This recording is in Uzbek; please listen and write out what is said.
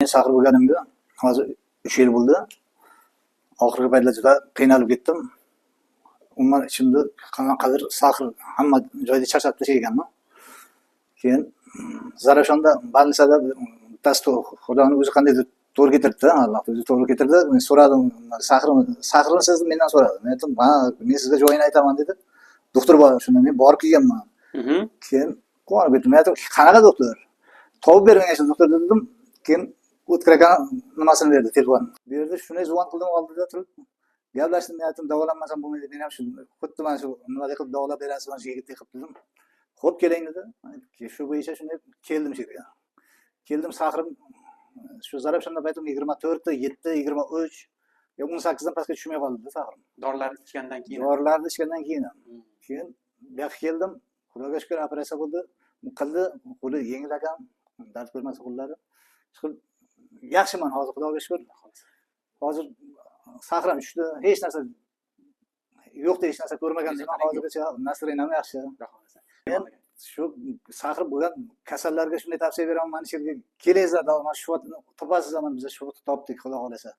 men saqir bo'lganimga hozir 3 yil bo'ldi. Oxirgi paytlar juda qiynalib ketdim. Umuman ichimda qanaqadir saqir hamma joyda charchatib tashlaganman. Keyin Zarafshonda больницада bittasi Xudoning o'zi qandaydir to'g'ri keltirdi, Alloh o'zi to'g'ri keltirdi. Men so'radim, saqirni siz mendan so'radi. Men aytdim, "Ha, men sizga joyini aytaman" dedi. Doktor bor, shunda men borib kelganman. Keyin quvonib ketdim. Men aytdim, "Qanaqa doktor? Topib bermang shu doktor" dedim. Keyin O'tkir aka nimasini berdi, telefon. Bu yerda shunday zvon qildim, oldida turib gaplashdim. Men aytdim, "Davolanmasam bo'lmaydi. Men ham shu xuddi mana shu nima qilib davolab berasiz, mana shu yigitdek qilib" dedim. "Xo'p, keling" dedi. Shu bo'yicha shunday keldim shu yerga. Keldim, saqirim shu Zarafshonda paytim 24 ta, 7, 23 yo 18 dan pastga tushmay qoldi saqirim. Dorilarni ichgandan keyin. Dorilarni ichgandan keyin. Keyin bu yoqqa keldim. Xudoga shukr operatsiya bo'ldi. Qildi, qo'li yengil ekan, dard ko'rmasa qo'llari. Yaxshiman hozir, Xudoga shukr. Hozir saqirim tushdi. Hech narsa yo'qda hech narsa ko'rmaganman. Hozirgacha nasriyam yaxshi. Men shu saqir bo'lgan kasallarga shunday tavsiya beraman, mana shu yerga kelingizlar, shu topasiz, mana biz shu topdik, Xudo xolasa.